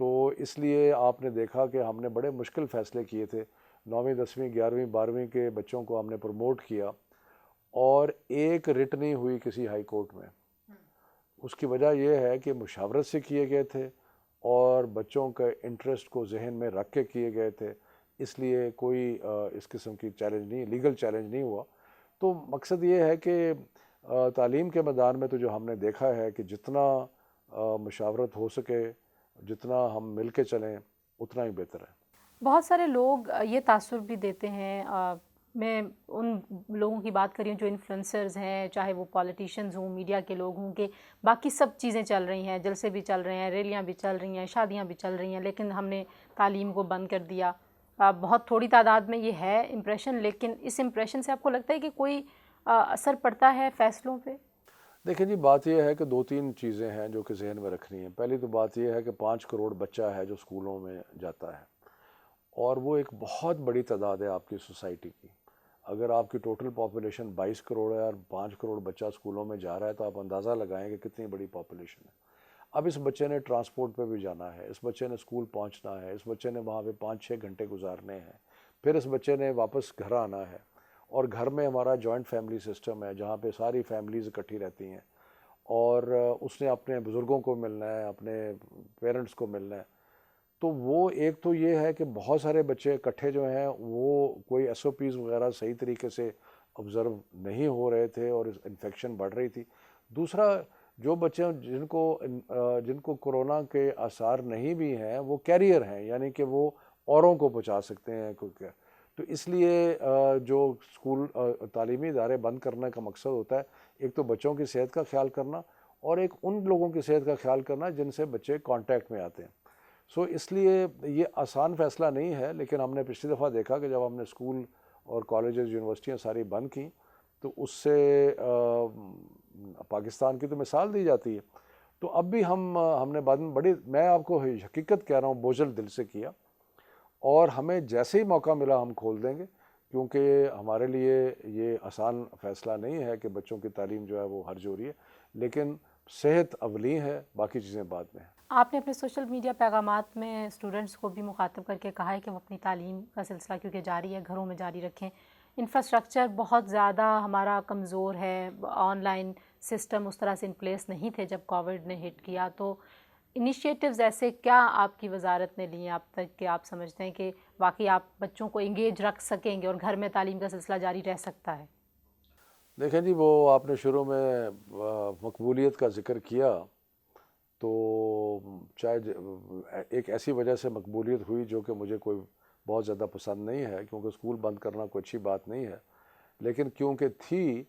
تو اس لیے آپ نے دیکھا کہ ہم نے بڑے مشکل فیصلے کیے تھے. 9ویں 10ویں 11ویں 12ویں کے بچوں کو ہم نے پروموٹ کیا اور ایک رٹ نہیں ہوئی کسی ہائی کورٹ میں. اس کی وجہ یہ ہے کہ مشاورت سے کیے گئے تھے اور بچوں کے انٹرسٹ کو ذہن میں رکھ کے کیے گئے تھے. اس لیے کوئی اس قسم کی چیلنج نہیں، لیگل چیلنج نہیں ہوا. تو مقصد یہ ہے کہ تعلیم کے میدان میں تو جو ہم نے دیکھا ہے کہ جتنا مشاورت ہو سکے، جتنا ہم مل کے چلیں اتنا ہی بہتر ہے. بہت سارے لوگ یہ تاثر بھی دیتے ہیں، میں ان لوگوں کی بات کر رہی ہوں جو انفلوئنسرز ہیں، چاہے وہ پولیٹیشینز ہوں، میڈیا کے لوگ ہوں، کہ باقی سب چیزیں چل رہی ہیں، جلسے بھی چل رہے ہیں، ریلیاں بھی چل رہی ہیں، شادیاں بھی چل رہی ہیں، لیکن ہم نے تعلیم کو بند کر دیا. بہت تھوڑی تعداد میں یہ ہے امپریشن، لیکن اس امپریشن سے آپ کو لگتا ہے کہ کوئی اثر پڑتا ہے فیصلوں پہ؟ دیکھیں جی، بات یہ ہے کہ 2-3 چیزیں ہیں جو کہ ذہن میں رکھنی ہیں. پہلی تو بات یہ ہے کہ 5 کروڑ بچہ ہے جو اسکولوں میں جاتا ہے اور وہ ایک بہت بڑی تعداد ہے آپ کی سوسائٹی کی. اگر آپ کی ٹوٹل پاپولیشن 22 کروڑ ہے اور 5 کروڑ بچہ اسکولوں میں جا رہا ہے تو آپ اندازہ لگائیں کہ کتنی بڑی پاپولیشن ہے. اب اس بچے نے ٹرانسپورٹ پہ بھی جانا ہے، اس بچے نے اسکول پہنچنا ہے، اس بچے نے وہاں پہ 5-6 گھنٹے گزارنے ہیں، پھر اس بچے نے واپس گھر آنا ہے. اور گھر میں ہمارا جوائنٹ فیملی سسٹم ہے جہاں پہ ساری فیملیز اکٹھی رہتی ہیں اور اس نے اپنے بزرگوں کو ملنا ہے، اپنے پیرنٹس کو ملنا ہے. تو وہ ایک تو یہ ہے کہ بہت سارے بچے اکٹھے جو ہیں وہ کوئی ایس او پیز وغیرہ صحیح طریقے سے آبزرو نہیں ہو رہے تھے اور انفیکشن بڑھ رہی تھی. دوسرا، جو بچے جن کو کرونا کے آثار نہیں بھی ہیں وہ کیریئر ہیں، یعنی کہ وہ اوروں کو پہنچا سکتے ہیں. تو اس لیے جو اسکول تعلیمی ادارے بند کرنے کا مقصد ہوتا ہے ایک تو بچوں کی صحت کا خیال کرنا اور ایک ان لوگوں کی صحت کا خیال کرنا جن سے بچے کانٹیکٹ میں آتے ہیں. اس لیے یہ آسان فیصلہ نہیں ہے، لیکن ہم نے پچھلی دفعہ دیکھا کہ جب ہم نے اسکول اور کالجز یونیورسٹیاں ساری بند کیں تو اس سے پاکستان کی تو مثال دی جاتی ہے. تو اب بھی ہم نے بڑی، میں آپ کو حقیقت کہہ رہا ہوں، بوجھل دل سے کیا اور ہمیں جیسے ہی موقع ملا ہم کھول دیں گے، کیونکہ ہمارے لیے یہ آسان فیصلہ نہیں ہے کہ بچوں کی تعلیم جو ہے وہ حرج ہو رہی ہے، لیکن صحت اولی ہے، باقی چیزیں بعد میں ہیں. آپ نے اپنے سوشل میڈیا پیغامات میں اسٹوڈنٹس کو بھی مخاطب کر کے کہا ہے کہ وہ اپنی تعلیم کا سلسلہ کیونکہ جاری ہے گھروں میں جاری رکھیں. انفراسٹرکچر بہت زیادہ ہمارا کمزور ہے، آن لائن سسٹم اس طرح سے ان پلیس نہیں تھے جب کووڈ نے ہٹ کیا. تو انیشیٹوز ایسے کیا آپ کی وزارت نے لی ہیں اب تک کہ آپ سمجھتے ہیں کہ واقعی آپ بچوں کو انگیج رکھ سکیں گے اور گھر میں تعلیم کا سلسلہ جاری رہ سکتا ہے؟ دیکھیں جی، وہ آپ نے شروع میں مقبولیت کا ذکر کیا، تو چاہے ایک ایسی وجہ سے مقبولیت ہوئی جو کہ مجھے کوئی بہت زیادہ پسند نہیں ہے، کیونکہ اسکول بند کرنا کوئی اچھی بات نہیں ہے، لیکن کیونکہ تھی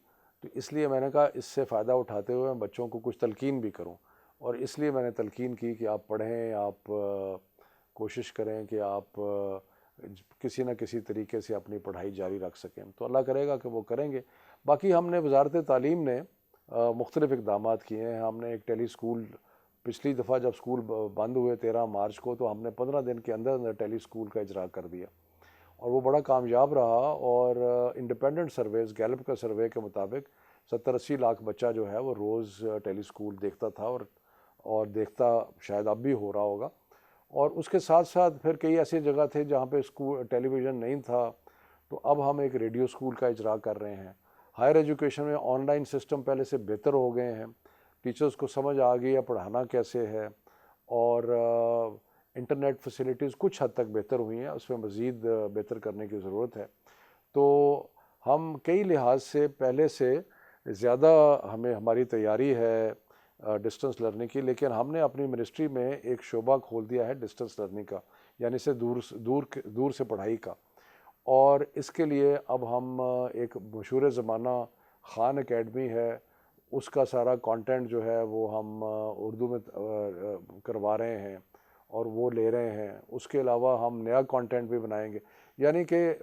تو اس لیے میں نے کہا اس سے فائدہ اٹھاتے ہوئے میں بچوں کو کچھ تلقین بھی کروں. اور اس لیے میں نے تلقین کی کہ آپ پڑھیں، آپ کوشش کریں کہ آپ کسی نہ کسی طریقے سے اپنی پڑھائی جاری رکھ سکیں. تو اللہ کرے گا کہ وہ کریں گے. باقی ہم نے وزارت تعلیم نے مختلف اقدامات کیے ہیں. ہم نے ایک ٹیلی اسکول، پچھلی دفعہ جب اسکول بند ہوئے 13 مارچ کو، تو ہم نے 15 دن کے اندر اندر ٹیلی اسکول کا اجرا کر دیا اور وہ بڑا کامیاب رہا. اور انڈیپینڈنٹ سرویز، گیلپ کا سروے کے مطابق 70-80 لاکھ بچہ جو ہے وہ روز ٹیلی اسکول دیکھتا تھا اور دیکھتا شاید اب بھی ہو رہا ہوگا. اور اس کے ساتھ ساتھ پھر کئی ایسی جگہ تھے جہاں پہ ٹیلی ویژن نہیں تھا، تو اب ہم ایک ریڈیو اسکول کا اجرا کر رہے ہیں. ہائر ایجوکیشن میں آن لائن سسٹم پہلے سے بہتر ہو گئے ہیں، ٹیچرز کو سمجھ آ گئی ہے پڑھانا کیسے ہے، اور انٹرنیٹ فیسلٹیز کچھ حد تک بہتر ہوئی ہیں، اس میں مزید بہتر کرنے کی ضرورت ہے. تو ہم کئی لحاظ سے پہلے سے زیادہ ہماری تیاری ہے ڈسٹنس لرننگ کی، لیکن ہم نے اپنی منسٹری میں ایک شعبہ کھول دیا ہے ڈسٹنس لرننگ کا، یعنی سے دور سے پڑھائی کا. اور اس کے لیے اب ہم ایک مشہور زمانہ خان اکیڈمی ہے، اس کا سارا کانٹینٹ جو ہے وہ ہم اردو میں کروا رہے ہیں اور وہ لے رہے ہیں. اس کے علاوہ ہم نیا کانٹینٹ بھی بنائیں گے، یعنی کہ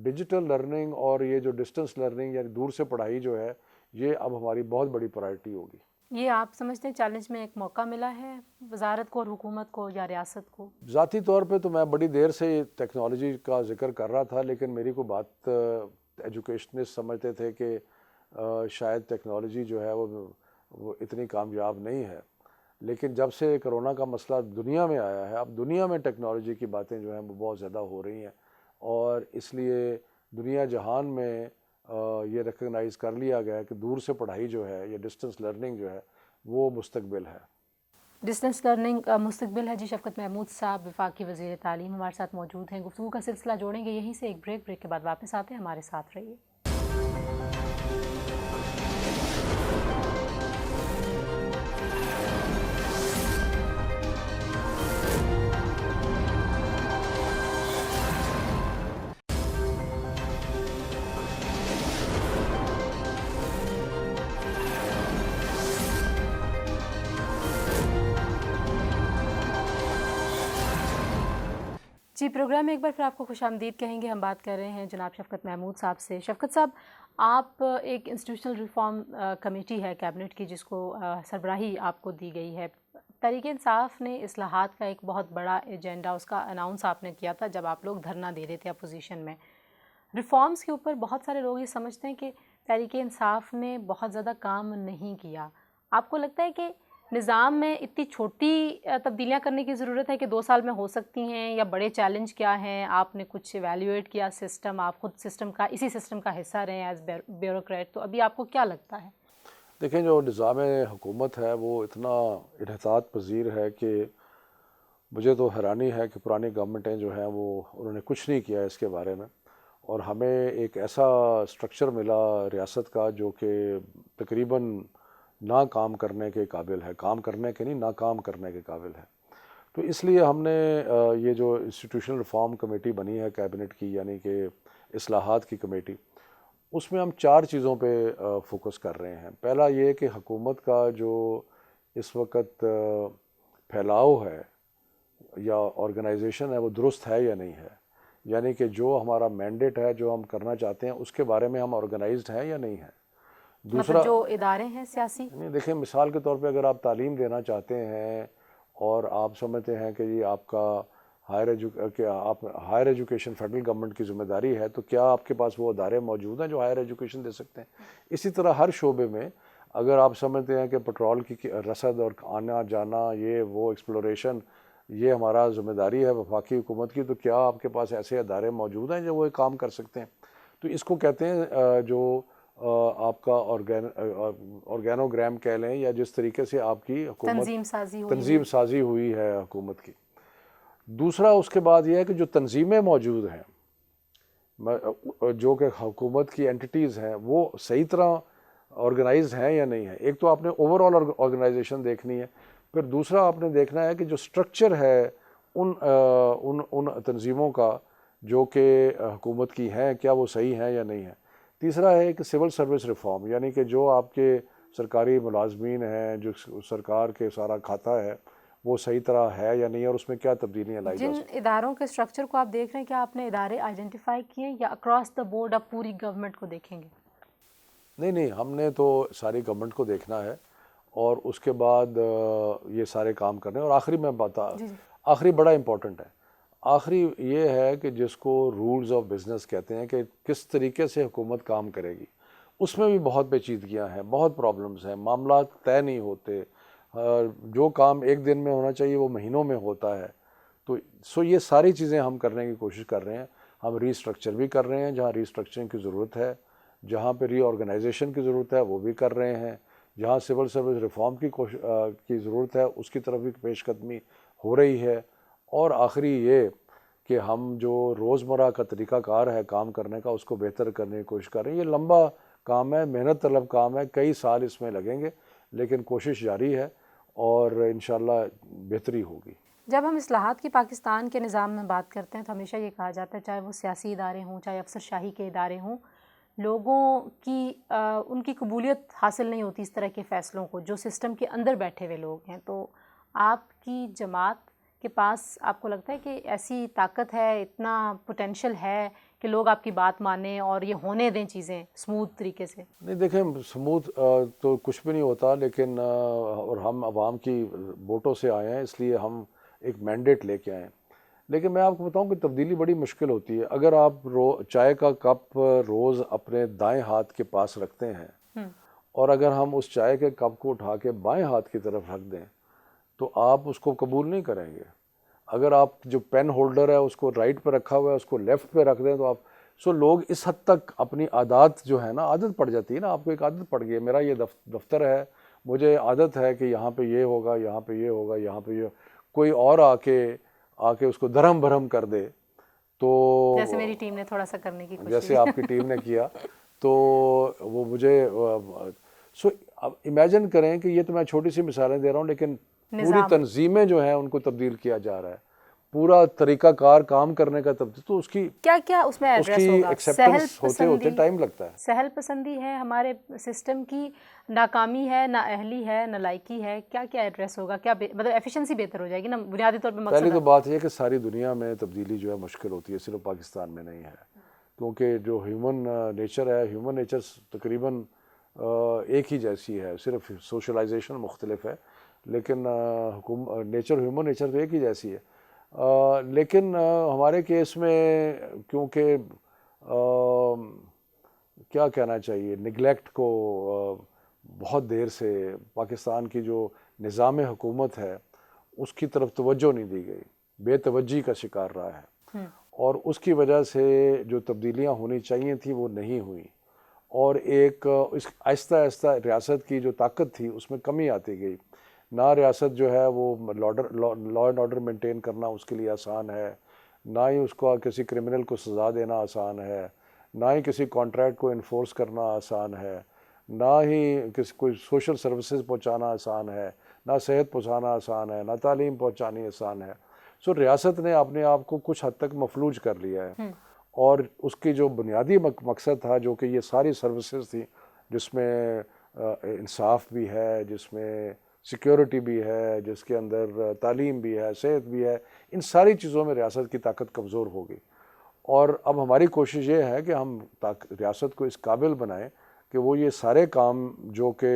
ڈیجیٹل لرننگ اور یہ جو ڈسٹنس لرننگ یعنی دور سے پڑھائی جو ہے، یہ اب ہماری بہت بڑی پرائرٹی ہوگی. یہ آپ سمجھتے ہیں چیلنج میں ایک موقع ملا ہے وزارت کو اور حکومت کو یا ریاست کو؟ ذاتی طور پہ تو میں بڑی دیر سے ٹیکنالوجی کا ذکر کر رہا تھا، لیکن میری کو بات ایجوکیشنسٹ سمجھتے تھے کہ شاید ٹیکنالوجی جو ہے وہ اتنی کامیاب نہیں ہے. لیکن جب سے کرونا کا مسئلہ دنیا میں آیا ہے، اب دنیا میں ٹیکنالوجی کی باتیں جو ہیں وہ بہت زیادہ ہو رہی ہیں، اور اس لیے دنیا جہان میں یہ ریکگنائز کر لیا گیا ہے کہ دور سے پڑھائی جو ہے یا ڈسٹنس لرننگ جو ہے وہ مستقبل ہے۔ ڈسٹنس لرننگ مستقبل ہے۔ جی شفقت محمود صاحب وفاقی وزیر تعلیم ہمارے ساتھ موجود ہیں، گفتگو کا سلسلہ جوڑیں گے یہیں سے ایک بریک کے بعد واپس آتے ہیں، ہمارے ساتھ رہیے۔ جی پروگرام میں ایک بار پھر آپ کو خوش آمدید کہیں گے۔ ہم بات کر رہے ہیں جناب شفقت محمود صاحب سے۔ شفقت صاحب، آپ ایک انسٹیٹیوشنل ریفارم کمیٹی ہے کیبنٹ کی جس کو سربراہی آپ کو دی گئی ہے۔ تحریک انصاف نے اصلاحات کا ایک بہت بڑا ایجنڈا اس کا اناؤنس آپ نے کیا تھا جب آپ لوگ دھرنا دے رہے تھے اپوزیشن میں۔ ریفارمز کے اوپر بہت سارے لوگ یہ سمجھتے ہیں کہ تحریک انصاف نے بہت زیادہ کام نہیں کیا۔ آپ کو لگتا ہے کہ نظام میں اتنی چھوٹی تبدیلیاں کرنے کی ضرورت ہے کہ 2 سال میں ہو سکتی ہیں، یا بڑے چیلنج کیا ہیں؟ آپ نے کچھ ایویلیویٹ کیا سسٹم، آپ خود اسی سسٹم کا حصہ رہے ہیں ایز بیوروکریٹ، تو ابھی آپ کو کیا لگتا ہے؟ دیکھیں، جو نظام حکومت ہے وہ اتنا انحطاط پذیر ہے کہ مجھے تو حیرانی ہے کہ پرانی گورنمنٹیں جو ہیں وہ انہوں نے کچھ نہیں کیا اس کے بارے میں، اور ہمیں ایک ایسا سٹرکچر ملا ریاست کا جو کہ تقریباً ناکام کرنے کے قابل ہے، کام کرنے کے نہیں ناکام کرنے کے قابل ہے۔ تو اس لیے ہم نے یہ جو انسٹیٹیوشنل ریفارم کمیٹی بنی ہے کیبنٹ کی، یعنی کہ اصلاحات کی کمیٹی، اس میں ہم 4 چیزوں پہ فوکس کر رہے ہیں۔ پہلا یہ کہ حکومت کا جو اس وقت پھیلاؤ ہے یا آرگنائزیشن ہے وہ درست ہے یا نہیں ہے، یعنی کہ جو ہمارا مینڈیٹ ہے، جو ہم کرنا چاہتے ہیں اس کے بارے میں ہم آرگنائزڈ ہیں یا نہیں ہیں۔ دوسرا، مطلب جو ادارے ہیں سیاسی، دیکھیں مثال کے طور پہ اگر آپ تعلیم دینا چاہتے ہیں اور آپ سمجھتے ہیں کہ یہ آپ کا ہائر ایجوکیشن فیڈرل گورنمنٹ کی ذمہ داری ہے، تو کیا آپ کے پاس وہ ادارے موجود ہیں جو ہائر ایجوکیشن دے سکتے ہیں؟ اسی طرح ہر شعبے میں اگر آپ سمجھتے ہیں کہ پٹرول کی رسد اور آنا جانا، یہ وہ ایکسپلوریشن، یہ ہمارا ذمہ داری ہے وفاقی حکومت کی، تو کیا آپ کے پاس ایسے ادارے موجود ہیں جو وہ کام کر سکتے ہیں؟ تو اس کو کہتے ہیں جو آپ کا آرگینوگرام کہہ لیں، یا جس طریقے سے آپ کی حکومت تنظیم سازی ہوئی ہے حکومت کی۔ دوسرا اس کے بعد یہ ہے کہ جو تنظیمیں موجود ہیں، جو کہ حکومت کی اینٹیز ہیں، وہ صحیح طرح آرگنائزڈ ہیں یا نہیں ہیں۔ ایک تو آپ نے اوور آل آرگنائزیشن دیکھنی ہے، پھر دوسرا آپ نے دیکھنا ہے کہ جو سٹرکچر ہے ان تنظیموں کا جو کہ حکومت کی ہیں، کیا وہ صحیح ہیں یا نہیں ہیں۔ تیسرا ہے کہ سول سروس ریفارم، یعنی کہ جو آپ کے سرکاری ملازمین ہیں، جو سرکار کے سارا کھاتا ہے، وہ صحیح طرح ہے یا نہیں، اور اس میں کیا تبدیلیاں لائی جا سکتی ہیں۔ جن اداروں کے سٹرکچر کو آپ دیکھ رہے ہیں، کیا آپ نے ادارے آئیڈینٹیفائی کیے یا اکراس دا بورڈ آپ پوری گورنمنٹ کو دیکھیں گے؟ نہیں، ہم نے تو ساری گورنمنٹ کو دیکھنا ہے اور اس کے بعد یہ سارے کام کرنے ہیں۔ اور آخری میں آخری بڑا امپورٹنٹ ہے، آخری یہ ہے کہ جس کو رولز آف بزنس کہتے ہیں، کہ کس طریقے سے حکومت کام کرے گی، اس میں بھی بہت پیچیدگیاں ہیں، بہت پرابلمز ہیں، معاملات طے نہیں ہوتے، جو کام ایک دن میں ہونا چاہیے وہ مہینوں میں ہوتا ہے۔ تو یہ ساری چیزیں ہم کرنے کی کوشش کر رہے ہیں۔ ہم ری اسٹرکچر بھی کر رہے ہیں جہاں ری اسٹرکچرنگ کی ضرورت ہے، جہاں پہ ری آرگنائزیشن کی ضرورت ہے وہ بھی کر رہے ہیں، جہاں سول سروس ریفارم کی ضرورت ہے اس کی طرف بھی پیش قدمی ہو رہی ہے۔ اور آخری یہ کہ ہم جو روزمرہ کا طریقہ کار ہے کام کرنے کا، اس کو بہتر کرنے کی کوشش کر رہے ہیں۔ یہ لمبا کام ہے، محنت طلب کام ہے، کئی سال اس میں لگیں گے، لیکن کوشش جاری ہے اور انشاءاللہ بہتری ہوگی۔ جب ہم اصلاحات کی پاکستان کے نظام میں بات کرتے ہیں تو ہمیشہ یہ کہا جاتا ہے، چاہے وہ سیاسی ادارے ہوں، چاہے افسر شاہی کے ادارے ہوں، لوگوں کی ان کی قبولیت حاصل نہیں ہوتی اس طرح کے فیصلوں کو جو سسٹم کے اندر بیٹھے ہوئے لوگ ہیں۔ تو آپ کی جماعت کے پاس آپ کو لگتا ہے کہ ایسی طاقت ہے، اتنا پوٹینشل ہے کہ لوگ آپ کی بات مانیں اور یہ ہونے دیں چیزیں سموتھ طریقے سے؟ نہیں، دیکھیں سموتھ تو کچھ بھی نہیں ہوتا، لیکن اور ہم عوام کی ووٹوں سے آئے ہیں، اس لیے ہم ایک مینڈیٹ لے کے آئے ہیں۔ لیکن میں آپ کو بتاؤں کہ تبدیلی بڑی مشکل ہوتی ہے۔ اگر آپ چائے کا کپ روز اپنے دائیں ہاتھ کے پاس رکھتے ہیں اور اگر ہم اس چائے کے کپ کو اٹھا کے بائیں ہاتھ کی طرف رکھ دیں تو آپ اس کو قبول نہیں کریں گے. اگر آپ جو پین ہولڈر ہے اس کو رائٹ پہ رکھا ہوا ہے اس کو لیفٹ پہ رکھ دیں تو آپ لوگ اس حد تک اپنی عادات جو ہے نا، عادت پڑ جاتی ہے نا. آپ کو ایک عادت پڑ گئی ہے، میرا یہ دفتر ہے، مجھے عادت ہے کہ یہاں پہ یہ ہوگا، یہاں پہ یہ ہوگا، یہاں پہ یہ. کوئی اور آ کے اس کو درہم برہم کر دے تو جیسے میری ٹیم نے تھوڑا سا کرنے کی کوشش جیسے آپ کی ٹیم نے کیا تو وہ مجھے اب امیجن کریں کہ یہ تو میں چھوٹی سی مثالیں دے رہا ہوں، لیکن پوری تنظیمیں جو ہیں ان کو تبدیل کیا جا رہا ہے، پورا طریقہ کار کام کرنے کا تبدیل. تو اس کی کیا کیا اس میں ایڈریس ہوگا؟ ایکسیپٹنس ہوتے ٹائم لگتا ہے. سہل پسندی ہے ہمارے سسٹم کی، ناکامی ہے، نااہلی ہے، نالائکی ہے، کیا کیا ایڈریس ہوگا؟ کیا مطلب ایفیشنسی بہتر ہو جائے گی نا بنیادی طور پہ مقصد؟ پہلی تو بات یہ ہے کہ ساری دنیا میں تبدیلی جو ہے مشکل ہوتی ہے، صرف پاکستان میں نہیں ہے، کیونکہ جو ہیومن نیچر ہے، ہیومن نیچر تقریباً ایک ہی جیسی ہے، صرف سوشلائزیشن مختلف ہے، لیکن نیچر ہیومن نیچر تو ایک ہی جیسی ہے. لیکن ہمارے کیس میں کیونکہ کیا کہنا چاہیے، نگلیکٹ کو بہت دیر سے پاکستان کی جو نظام حکومت ہے اس کی طرف توجہ نہیں دی گئی، بے توجہی کا شکار رہا ہے، اور اس کی وجہ سے جو تبدیلیاں ہونی چاہیے تھیں وہ نہیں ہوئیں، اور ایک آہستہ آہستہ ریاست کی جو طاقت تھی اس میں کمی آتی گئی. نہ ریاست جو ہے وہ لا اینڈ آرڈر مینٹین کرنا اس کے لیے آسان ہے، نہ ہی اس کو کسی کرمنل کو سزا دینا آسان ہے، نہ ہی کسی کانٹریکٹ کو انفورس کرنا آسان ہے، نہ ہی کوئی سوشل سروسز پہنچانا آسان ہے، نہ صحت پہنچانا آسان ہے، نہ تعلیم پہنچانی آسان ہے. ریاست نے اپنے آپ کو کچھ حد تک مفلوج کر لیا ہے، اور اس کی جو بنیادی مقصد تھا جو کہ یہ ساری سروسز تھی جس میں انصاف بھی ہے، جس میں سیکیورٹی بھی ہے، جس کے اندر تعلیم بھی ہے، صحت بھی ہے، ان ساری چیزوں میں ریاست کی طاقت کمزور ہو گئی. اور اب ہماری کوشش یہ ہے کہ ہم ریاست کو اس قابل بنائیں کہ وہ یہ سارے کام جو کہ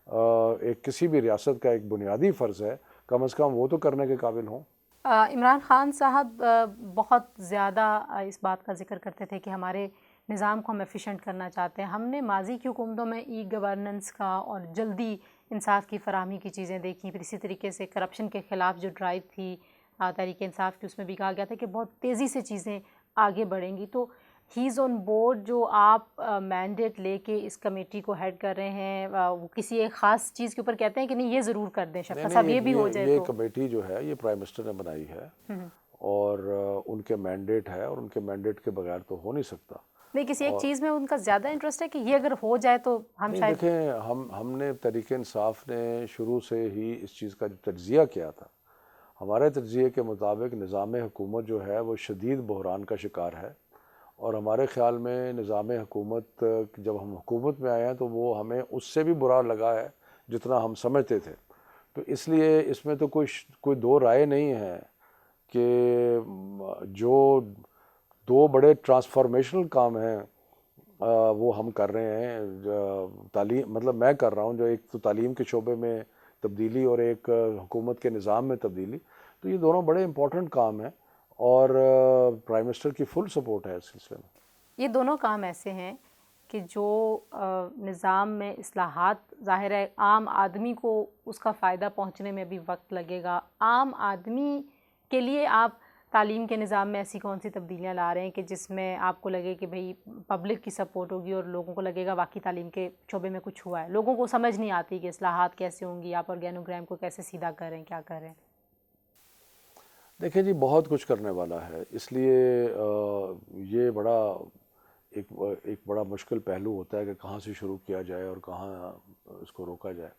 ایک کسی بھی ریاست کا ایک بنیادی فرض ہے، کم از کم وہ تو کرنے کے قابل ہوں. عمران خان صاحب بہت زیادہ اس بات کا ذکر کرتے تھے کہ ہمارے نظام کو ہم ایفیشینٹ کرنا چاہتے ہیں. ہم نے ماضی کی حکومتوں میں ای گورننس کا اور جلدی انصاف کی فراہمی کی چیزیں دیکھیں، پھر اسی طریقے سے کرپشن کے خلاف جو ڈرائیو تھی تحریک انصاف کی، اس میں بھی کہا گیا تھا کہ بہت تیزی سے چیزیں آگے بڑھیں گی. تو ہی از آن بورڈ، جو آپ مینڈیٹ لے کے اس کمیٹی کو ہیڈ کر رہے ہیں، وہ کسی ایک خاص چیز کے اوپر کہتے ہیں کہ نہیں یہ ضرور کر دیں شفقت صاحب، یہ بھی ہو جائے؟ یہ تو کمیٹی جو ہے یہ پرائم منسٹر نے بنائی ہے، اور ان کے مینڈیٹ ہے، اور ان کے مینڈیٹ کے بغیر تو ہو نہیں سکتا. نہیں، کسی ایک چیز میں ان کا زیادہ انٹرسٹ ہے کہ یہ اگر ہو جائے تو ہم شاید؟ دیکھیں، ہم نے تحریک انصاف نے شروع سے ہی اس چیز کا جو تجزیہ کیا تھا، ہمارے تجزیے کے مطابق نظام حکومت جو ہے وہ شدید بحران کا شکار ہے، اور ہمارے خیال میں نظام حکومت جب ہم حکومت میں آئے ہیں تو وہ ہمیں اس سے بھی برا لگا ہے جتنا ہم سمجھتے تھے. تو اس لیے اس میں تو کوئی دو رائے نہیں ہے کہ جو دو بڑے ٹرانسفارمیشنل کام ہیں وہ ہم کر رہے ہیں. تعلیم مطلب میں کر رہا ہوں، جو ایک تو تعلیم کے شعبے میں تبدیلی اور ایک حکومت کے نظام میں تبدیلی، تو یہ دونوں بڑے امپورٹنٹ کام ہیں، اور پرائم منسٹر کی فل سپورٹ ہے اس سلسلے میں. یہ دونوں کام ایسے ہیں کہ جو نظام میں اصلاحات، ظاہر ہے عام آدمی کو اس کا فائدہ پہنچنے میں بھی وقت لگے گا. عام آدمی کے لیے آپ تعلیم کے نظام میں ایسی کون سی تبدیلیاں لا رہے ہیں کہ جس میں آپ کو لگے کہ بھئی پبلک کی سپورٹ ہوگی اور لوگوں کو لگے گا واقعی تعلیم کے شعبے میں کچھ ہوا ہے؟ لوگوں کو سمجھ نہیں آتی کہ اصلاحات کیسے ہوں گی، آپ آرگینوگرام کو کیسے سیدھا کریں، کیا کریں؟ دیکھیں جی، بہت کچھ کرنے والا ہے، اس لیے یہ ایک بڑا مشکل پہلو ہوتا ہے کہ کہاں سے شروع کیا جائے اور کہاں اس کو روکا جائے.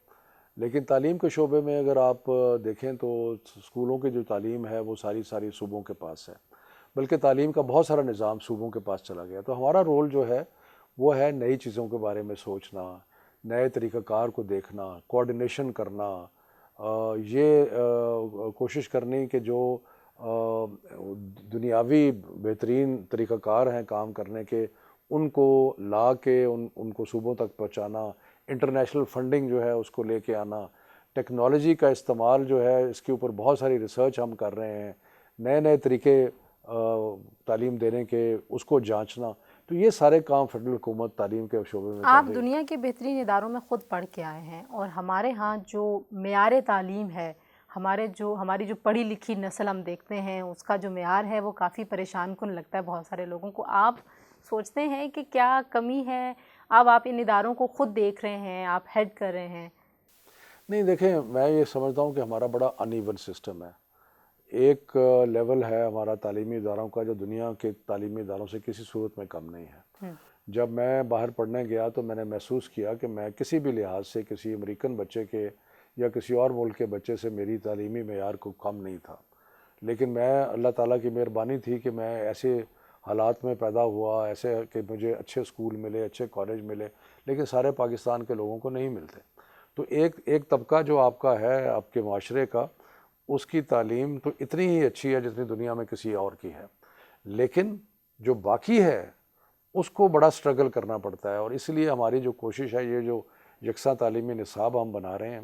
لیکن تعلیم کے شعبے میں اگر آپ دیکھیں تو اسکولوں کی جو تعلیم ہے وہ ساری صوبوں کے پاس ہے، بلکہ تعلیم کا بہت سارا نظام صوبوں کے پاس چلا گیا. تو ہمارا رول جو ہے وہ ہے نئی چیزوں کے بارے میں سوچنا، نئے طریقہ کار کو دیکھنا، کوآرڈینیشن کرنا، یہ کوشش کرنی کہ جو دنیاوی بہترین طریقہ کار ہیں کام کرنے کے، ان کو لا کے ان کو صوبوں تک پہنچانا، انٹرنیشنل فنڈنگ جو ہے اس کو لے کے آنا، ٹیکنالوجی کا استعمال جو ہے اس کے اوپر بہت ساری ریسرچ ہم کر رہے ہیں، نئے طریقے تعلیم دینے کے اس کو جانچنا. تو یہ سارے کام فیڈرل حکومت تعلیم کے شعبے میں کر رہی ہے. آپ دنیا کے بہترین اداروں میں خود پڑھ کے آئے ہیں، اور ہمارے ہاں جو معیار تعلیم ہے ہماری جو پڑھی لکھی نسل ہم دیکھتے ہیں اس کا جو معیار ہے وہ کافی پریشان کن لگتا ہے بہت سارے لوگوں کو. آپ سوچتے ہیں کہ کیا کمی ہے؟ اب آپ ان اداروں کو خود دیکھ رہے ہیں, آپ ہیڈ کر رہے ہیں. نہیں دیکھیں، میں یہ سمجھتا ہوں کہ ہمارا بڑا ان ایون سسٹم ہے. ایک لیول ہے ہمارا تعلیمی اداروں کا جو دنیا کے تعلیمی اداروں سے کسی صورت میں کم نہیں ہے. جب میں باہر پڑھنے گیا تو میں نے محسوس کیا کہ میں کسی بھی لحاظ سے کسی امریکن بچے کے یا کسی اور ملک کے بچے سے میری تعلیمی معیار کو کم نہیں تھا. لیکن میں اللہ تعالیٰ کی مہربانی تھی کہ میں ایسے حالات میں پیدا ہوا، ایسے کہ مجھے اچھے اسکول ملے، اچھے کالج ملے، لیکن سارے پاکستان کے لوگوں کو نہیں ملتے. تو ایک طبقہ جو آپ کا ہے آپ کے معاشرے کا، اس کی تعلیم تو اتنی ہی اچھی ہے جتنی دنیا میں کسی اور کی ہے، لیکن جو باقی ہے اس کو بڑا سٹرگل کرنا پڑتا ہے. اور اس لیے ہماری جو کوشش ہے، یہ جو یکساں تعلیمی نصاب ہم بنا رہے ہیں،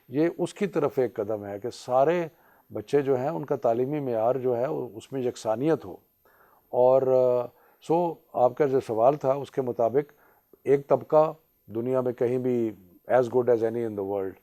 یہ اس کی طرف ایک قدم ہے کہ سارے بچے جو ہیں ان کا تعلیمی معیار جو ہے اس میں یکسانیت ہو. اور آپ کا جو سوال تھا اس کے مطابق ایک طبقہ دنیا میں کہیں بھی as good as any in the world,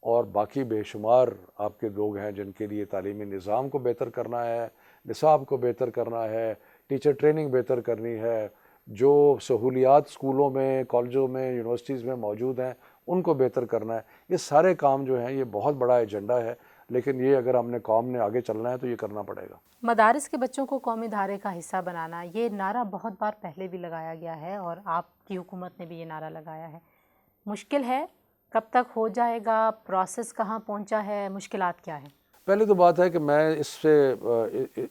اور باقی بے شمار آپ کے لوگ ہیں جن کے لیے تعلیمی نظام کو بہتر کرنا ہے، نصاب کو بہتر کرنا ہے، ٹیچر ٹریننگ بہتر کرنی ہے، جو سہولیات اسکولوں میں، کالجوں میں، یونیورسٹیز میں موجود ہیں ان کو بہتر کرنا ہے. یہ سارے کام جو ہیں یہ بہت بڑا ایجنڈا ہے، لیکن یہ اگر ہم نے قوم نے آگے چلنا ہے تو یہ کرنا پڑے گا. مدارس کے بچوں کو قومی دھارے کا حصہ بنانا، یہ نعرہ بہت بار پہلے بھی لگایا گیا ہے اور آپ کی حکومت نے بھی یہ نعرہ لگایا ہے. مشکل ہے؟ کب تک ہو جائے گا؟ پروسیس کہاں پہنچا ہے؟ مشکلات کیا ہیں؟ پہلی تو بات ہے کہ میں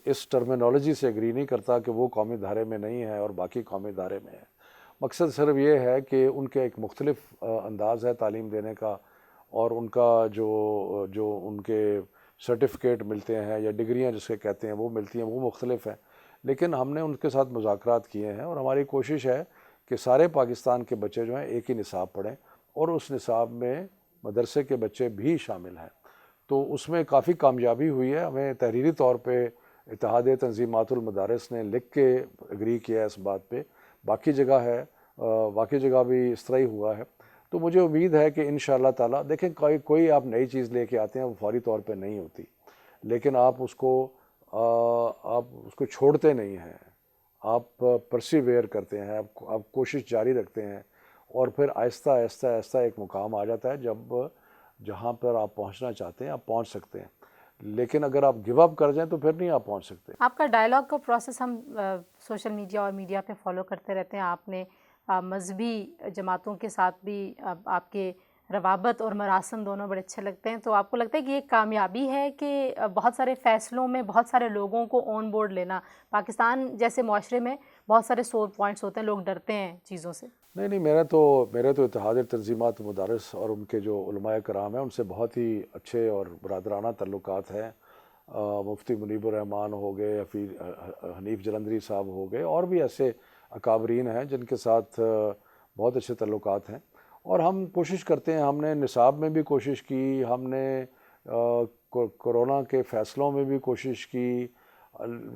اس ٹرمینالوجی سے اگری نہیں کرتا کہ وہ قومی دھارے میں نہیں ہے اور باقی قومی دھارے میں ہے. مقصد صرف یہ ہے کہ ان کے ایک مختلف انداز ہے تعلیم دینے کا، اور ان کا جو ان کے سرٹیفکیٹ ملتے ہیں یا ڈگریاں جسے کہتے ہیں وہ ملتی ہیں، وہ مختلف ہیں. لیکن ہم نے ان کے ساتھ مذاکرات کیے ہیں اور ہماری کوشش ہے کہ سارے پاکستان کے بچے جو ہیں ایک ہی نصاب پڑھیں، اور اس نصاب میں مدرسے کے بچے بھی شامل ہیں. تو اس میں کافی کامیابی ہوئی ہے. ہمیں تحریری طور پہ اتحاد تنظیمات المدارس نے لکھ کے اگری کیا ہے اس بات پہ. باقی جگہ بھی اس طرح ہی ہوا ہے. تو مجھے امید ہے کہ انشاءاللہ تعالیٰ، دیکھیں کوئی آپ نئی چیز لے کے آتے ہیں وہ فوری طور پہ نہیں ہوتی، لیکن آپ اس کو چھوڑتے نہیں ہیں، آپ پرسیویئر کرتے ہیں، آپ کوشش جاری رکھتے ہیں، اور پھر آہستہ آہستہ آہستہ ایک مقام آ جاتا ہے جہاں پر آپ پہنچنا چاہتے ہیں آپ پہنچ سکتے ہیں. لیکن اگر آپ گیو اپ کر جائیں تو پھر نہیں آپ پہنچ سکتے. آپ کا ڈائلاگ کا پروسیس ہم سوشل میڈیا اور میڈیا پہ فالو کرتے رہتے ہیں. آپ نے مذہبی جماعتوں کے ساتھ بھی آپ کے روابط اور مراسم دونوں بڑے اچھے لگتے ہیں. تو آپ کو لگتا ہے کہ یہ کامیابی ہے کہ بہت سارے فیصلوں میں بہت سارے لوگوں کو آن بورڈ لینا؟ پاکستان جیسے معاشرے میں بہت سارے سور پوائنٹس ہوتے ہیں، لوگ ڈرتے ہیں چیزوں سے. نہیں، میرے تو اتحاد تنظیمات مدارس اور ان کے جو علماء کرام ہیں ان سے بہت ہی اچھے اور برادرانہ تعلقات ہیں. مفتی منیب الرحمان ہو گئے، حنیف جلندری صاحب ہو گئے، اور بھی ایسے اکابرین ہیں جن کے ساتھ بہت اچھے تعلقات ہیں. اور ہم کوشش کرتے ہیں، ہم نے نصاب میں بھی کوشش کی، ہم نے کورونا کے فیصلوں میں بھی کوشش کی،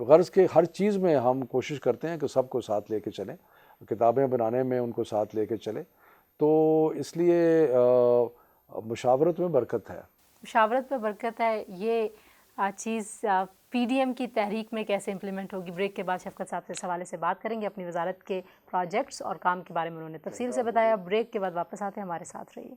غرض کہ ہر چیز میں ہم کوشش کرتے ہیں کہ سب کو ساتھ لے کے چلیں، کتابیں بنانے میں ان کو ساتھ لے کے چلیں. تو اس لیے مشاورت میں برکت ہے. مشاورت میں برکت ہے. یہ چیز پی ڈی ایم کی تحریک میں کیسے امپلیمنٹ ہوگی؟ بریک کے بعد شفقت صاحب سے اس حوالے سے بات کریں گے. اپنی وزارت کے پروجیکٹس اور کام کے بارے میں انہوں نے تفصیل سے بتایا. بریک کے بعد واپس آتے ہیں، ہمارے ساتھ رہیے.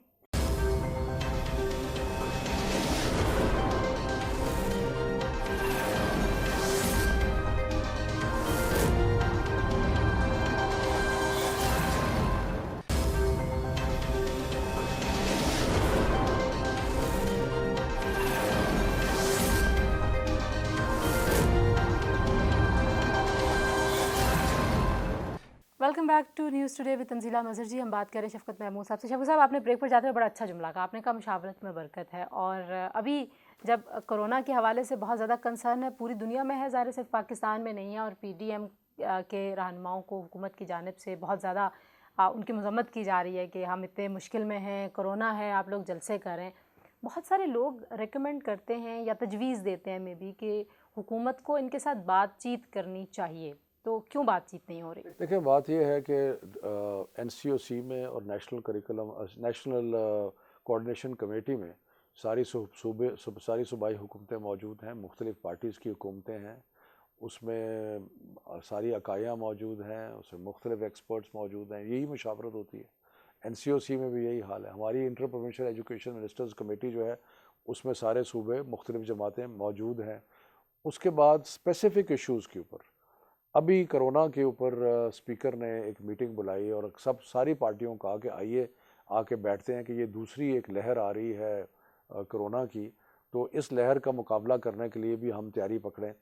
Welcome back to news today with Tanzeela Mazhar ji. ہم بات کر رہے ہیں شفقت محمود صاحب سے. شفقت صاحب، آپ نے بریک پر جاتے ہوئے بڑا اچھا جملہ کہا. آپ نے کہا مشاورت میں برکت ہے، اور ابھی جب کرونا کے حوالے سے بہت زیادہ کنسرن ہے، پوری دنیا میں ہے، ظاہر صرف پاکستان میں نہیں ہے، اور پی ڈی ایم کے رہنماؤں کو حکومت کی جانب سے بہت زیادہ ان کی مذمت کی جا رہی ہے کہ ہم اتنے مشکل میں ہیں، کرونا ہے، آپ لوگ جلسے کریں. بہت سارے لوگ ریکمینڈ کرتے ہیں یا تجویز دیتے ہیں بھی کہ حکومت کو ان کے ساتھ بات چیت کرنی چاہیے. تو کیوں بات چیت نہیں ہو رہی؟ دیکھیں، بات یہ ہے کہ این سی او سی میں اور نیشنل کوآرڈینیشن کمیٹی میں ساری صوبائی حکومتیں موجود ہیں، مختلف پارٹیز کی حکومتیں ہیں، اس میں ساری اکائیاں موجود ہیں، اس میں مختلف ایکسپرٹس موجود ہیں، یہی مشاورت ہوتی ہے۔ این سی او سی میں بھی یہی حال ہے۔ ہماری inter provincial education ministers committee جو ہے اس میں سارے صوبے مختلف جماعتیں موجود ہیں۔ اس کے بعد اسپیسیفک ایشوز کے اوپر ابھی کرونا کے اوپر اسپیکر نے ایک میٹنگ بلائی اور ساری پارٹیوں کو کہا کہ آئیے آ کے بیٹھتے ہیں کہ یہ دوسری ایک لہر آ رہی ہے کرونا کی، تو اس لہر کا مقابلہ کرنے کے لیے بھی ہم تیاری پکڑیں۔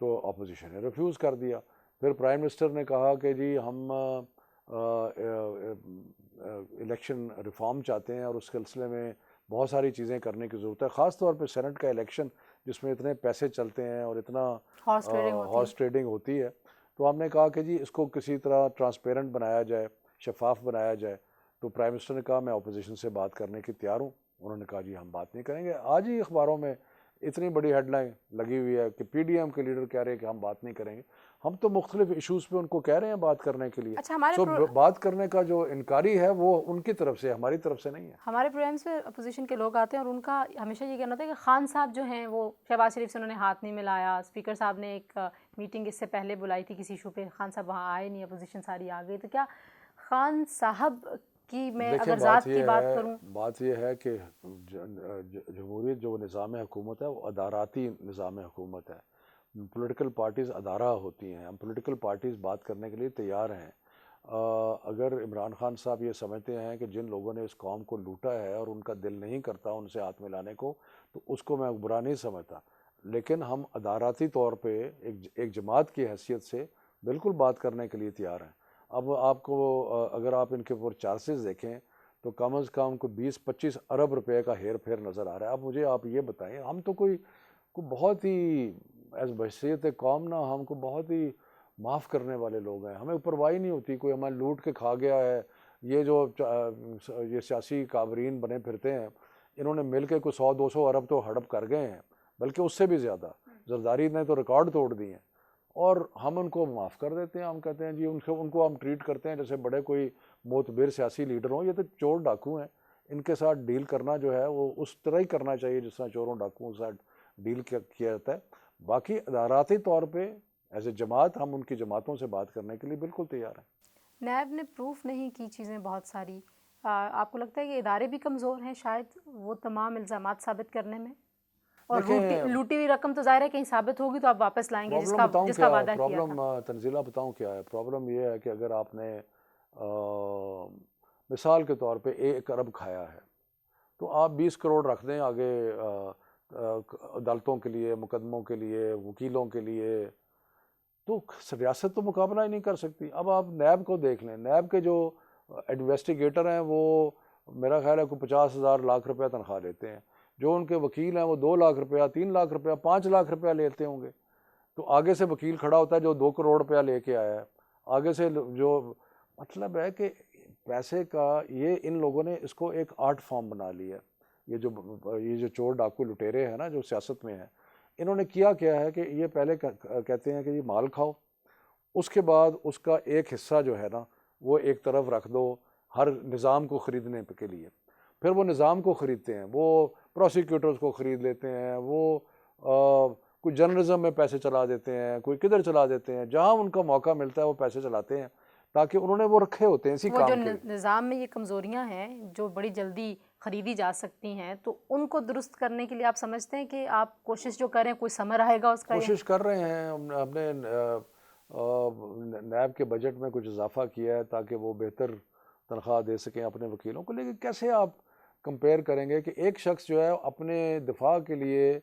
تو اپوزیشن نے ریفیوز کر دیا۔ پھر پرائم منسٹر نے کہا کہ جی ہم الیکشن ریفارم چاہتے ہیں اور اس سلسلے میں بہت ساری چیزیں کرنے کی ضرورت ہے، خاص طور پہ سینٹ کا الیکشن جس میں اتنے پیسے چلتے ہیں اور اتنا ہارس ٹریڈنگ ہوتی ہے۔ تو ہم نے کہا کہ جی اس کو کسی طرح ٹرانسپیرنٹ بنایا جائے، شفاف بنایا جائے۔ تو پرائم منسٹر نے کہا میں اپوزیشن سے بات کرنے کی تیار ہوں۔ انہوں نے کہا جی ہم بات نہیں کریں گے۔ آج ہی اخباروں میں اتنی بڑی ہیڈ لائن لگی ہوئی ہے کہ پی ڈی ایم کے لیڈر کہہ رہے ہیں کہ ہم بات نہیں کریں گے۔ ہم تو مختلف ایشوز پہ ان کو کہہ رہے ہیں بات کرنے کے لیے۔ اچھا، بات کرنے کا جو انکاری ہے وہ ان کی طرف سے، ہماری طرف سے نہیں ہے۔ ہمارے پروگرامس میں اپوزیشن کے لوگ آتے ہیں اور ان کا ہمیشہ یہ کہنا ہوتا ہے کہ خان صاحب جو ہیں وہ شہباز شریف سے انہوں نے ہاتھ نہیں ملایا۔ اسپیکر صاحب نے ایک میٹنگ اس سے پہلے بلائی تھی کسی ایشو پہ، خان صاحب وہاں آئے نہیں، اپوزیشن ساری آ گئی۔ تو کیا خان صاحب کی میں اگر ذات کی بات کروں، بات یہ ہے کہ جمہوریت جو نظام حکومت ہے وہ اداراتی نظام حکومت ہے۔ پولیٹیکل پارٹیز ادارہ ہوتی ہیں، ہم پولیٹیکل پارٹیز بات کرنے کے لیے تیار ہیں۔ اگر عمران خان صاحب یہ سمجھتے ہیں کہ جن لوگوں نے اس قوم کو لوٹا ہے اور ان کا دل نہیں کرتا ان سے ہاتھ ملانے کو، تو اس کو میں برا نہیں سمجھتا، لیکن ہم اداراتی طور پہ ایک جماعت کی حیثیت سے بالکل بات کرنے کے لیے تیار ہیں۔ اب آپ کو اگر آپ ان کے اوپر چارجز دیکھیں تو کم از کم کوئی 20-25 ارب روپے کا ہیر پھیر نظر آ رہا ہے۔ اب مجھے آپ یہ بتائیں، ہم تو کوئی بہت ہی ایز بحیثیت قوم نہ، ہم کو بہت ہی معاف کرنے والے لوگ ہیں، ہمیں پرواہ نہیں ہوتی کوئی ہمیں لوٹ کے کھا گیا ہے۔ یہ سیاسی کابرین بنے پھرتے ہیں، انہوں نے مل کے کوئی 100-200 ارب تو ہڑپ کر گئے ہیں، بلکہ اس سے بھی زیادہ۔ زرداری نے تو ریکارڈ توڑ دیے ہیں اور ہم ان کو معاف کر دیتے ہیں۔ ہم کہتے ہیں جی ان کو ہم ٹریٹ کرتے ہیں جیسے بڑے کوئی معتبر سیاسی لیڈر ہوں۔ یہ تو چور ڈاکو ہیں، ان کے ساتھ ڈیل کرنا جو ہے وہ اس طرح ہی کرنا چاہیے جس طرح چوروں ڈاکوؤں کے ساتھ ڈیل کیا جاتا ہے۔ باقی اداراتی طور پہ ایز اے جماعت ہم ان کی جماعتوں سے بات کرنے کے لیے بالکل تیار ہیں۔ نیب نے پروف نہیں کی چیزیں بہت ساری، آپ کو لگتا ہے کہ ادارے بھی کمزور ہیں شاید وہ تمام الزامات ثابت کرنے میں؟ اور لوٹی ہوئی رقم تو ظاہر ہے کہیں ثابت ہوگی تو آپ واپس لائیں گے جس کا وعدہ کیا تھا۔ تنزیلہ بتاؤں کیا ہے پرابلم؟ یہ ہے کہ اگر آپ نے مثال کے طور پہ 1 ارب کھایا ہے تو آپ 20 کروڑ رکھ دیں آگے عدالتوں کے لیے، مقدموں کے لیے، وکیلوں کے لیے، تو ریاست تو مقابلہ ہی نہیں کر سکتی۔ اب آپ نیب کو دیکھ لیں، نیب کے جو انویسٹیگیٹر ہیں وہ میرا خیال ہے کوئی 50,000 لاکھ روپیہ تنخواہ لیتے ہیں، جو ان کے وکیل ہیں وہ 2 لاکھ روپیہ، 3 لاکھ روپیہ، 5 لاکھ روپیہ لیتے ہوں گے۔ تو آگے سے وکیل کھڑا ہوتا ہے جو 2 کروڑ روپیہ لے کے آیا ہے، آگے سے جو مطلب ہے کہ پیسے کا یہ ان لوگوں نے اس کو ایک آرٹ فارم بنا لیا ہے۔ یہ جو چور ڈاکو لٹیرے ہیں نا جو سیاست میں ہیں، انہوں نے کیا ہے کہ یہ پہلے کہتے ہیں کہ یہ مال کھاؤ، اس کے بعد اس کا ایک حصہ جو ہے نا وہ ایک طرف رکھ دو ہر نظام کو خریدنے کے لیے۔ پھر وہ نظام کو خریدتے ہیں، وہ پروسیکیوٹرز کو خرید لیتے ہیں، وہ کوئی جرنلزم میں پیسے چلا دیتے ہیں، کوئی کدھر چلا دیتے ہیں، جہاں ان کا موقع ملتا ہے وہ پیسے چلاتے ہیں تاکہ انہوں نے وہ رکھے ہوتے ہیں اسی کام کے لیے۔ جو نظام میں یہ کمزوریاں ہیں جو بڑی جلدی خریدی جا سکتی ہیں، تو ان کو درست کرنے کے لیے آپ سمجھتے ہیں کہ آپ کوشش جو کریں کوئی ثمر آئے گا اس کا؟ کوشش کر رہے ہیں، ہم نے نیب کے بجٹ میں کچھ اضافہ کیا ہے تاکہ وہ بہتر تنخواہ دے سکیں اپنے وکیلوں کو، لیکن کیسے آپ کمپیئر کریں گے کہ ایک شخص جو ہے اپنے دفاع کے لیے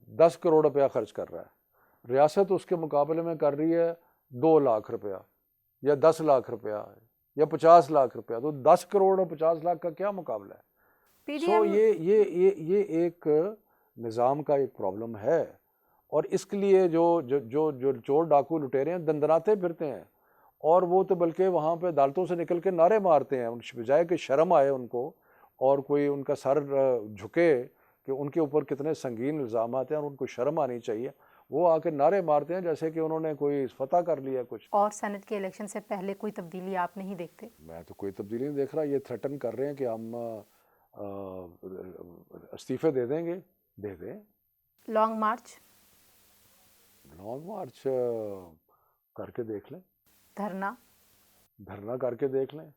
10 کروڑ روپیہ خرچ کر رہا ہے، ریاست اس کے مقابلے میں کر رہی ہے 2 لاکھ روپیہ یا 10 لاکھ روپیہ یا 50 لاکھ روپیہ، تو 10 کروڑ اور 50 لاکھ کا کیا مقابلہ ہے؟ سو یہ ایک نظام کا ایک پرابلم ہے، اور اس کے لیے جو چور ڈاکو لٹیرے ہیں دندناتے پھرتے ہیں، اور وہ تو بلکہ وہاں پہ عدالتوں سے نکل کے نعرے مارتے ہیں، بجائے کہ شرم آئے ان کو اور کوئی ان کا سر جھکے کہ ان کے اوپر کتنے سنگین الزامات ہیں اور ان کو شرم آنی چاہیے، وہ آ کے نعرے مارتے ہیں جیسے کہ انہوں نے کوئی فتح کر لیا کچھ۔ اور سینٹ کے الیکشن سے پہلے کوئی تبدیلی آپ نہیں دیکھتے؟ میں تو کوئی تبدیلی نہیں دیکھ رہا۔ یہ تھریٹن کر رہے ہیں کہ ہم استعفے دے دیں گے دے دیں. لانگ مارچ کر کے دیکھ لیں, دھرنا کر کے دیکھ لیں.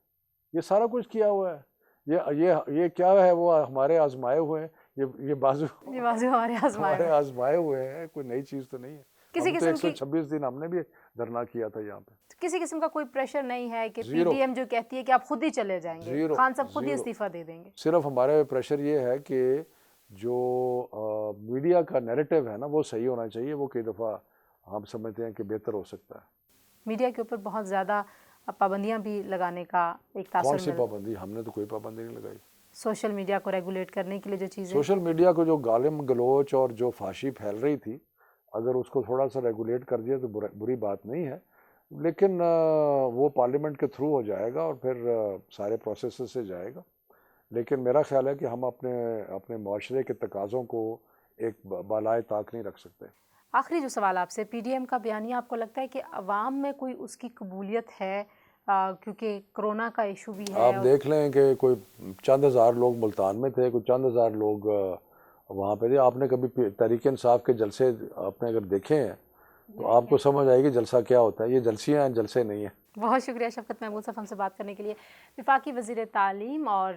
یہ سارا کچھ کیا ہوا ہے. یہ کیا ہے, وہ ہمارے آزمائے ہوئے ہیں. یہ بازو ہمارے آزمائے ہوئے ہیں, کوئی نئی چیز تو نہیں ہے. کسی ہم تو قسم کی 126 دن ہم نے بھی دھرنا کیا تھا یہاں پہ. کسی قسم کا کوئی پریشر نہیں ہے کہ پی ڈی ایم جو کہتی ہے کہ آپ خود ہی چلے جائیں گے, خان صاحب خود ہی استعفیٰ دے دیں گے. صرف ہمارے پریشر یہ ہے کہ جو میڈیا کا نیریٹو ہے نا وہ صحیح ہونا چاہیے. وہ کئی دفعہ ہم سمجھتے ہیں کہ بہتر ہو سکتا ہے. میڈیا کے اوپر بہت زیادہ پابندیاں بھی لگانے کا ایک تاثر کون سی پابندی؟ ہم نے تو کوئی پابندی نہیں لگائی. سوشل میڈیا کو ریگولیٹ کرنے کے لیے جو چیزیں, سوشل میڈیا کو جو گالم گلوچ اور جو فحاشی پھیل رہی تھی, اگر اس کو تھوڑا سا ریگولیٹ کر دیا تو بری بات نہیں ہے. لیکن وہ پارلیمنٹ کے تھرو ہو جائے گا اور پھر سارے پروسیسز سے جائے گا. لیکن میرا خیال ہے کہ ہم اپنے معاشرے کے تقاضوں کو ایک بالائے طاق نہیں رکھ سکتے. آخری جو سوال آپ سے, پی ڈی ایم کا بیانیہ آپ کو لگتا ہے کہ عوام میں کوئی اس کی قبولیت ہے, کیونکہ کرونا کا ایشو بھی ہے؟ آپ دیکھ لیں کہ کوئی چند ہزار لوگ ملتان میں تھے, کوئی چند ہزار لوگ وہاں پہ تھے. آپ نے کبھی تحریک انصاف کے جلسے آپ نے اگر دیکھے ہیں تو آپ کو سمجھ آئے گی جلسہ کیا ہوتا ہے. یہ جلسیاں ہیں, جلسے نہیں ہیں. بہت شکریہ شفقت محمود صاحب ہم سے بات کرنے کے لیے. وفاقی وزیر تعلیم اور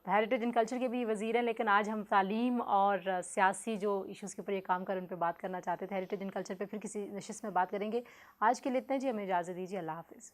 ہیریٹیج اینڈ کلچر کے بھی وزیر ہیں, لیکن آج ہم تعلیم اور سیاسی جو ایشوز کے اوپر یہ کام کر ان پہ بات کرنا چاہتے تھے. ہیریٹیج اینڈ کلچر پہ پھر کسی نشست میں بات کریں گے. آج کے لیے اتنے, جی ہمیں اجازت دیجیے. اللہ حافظ.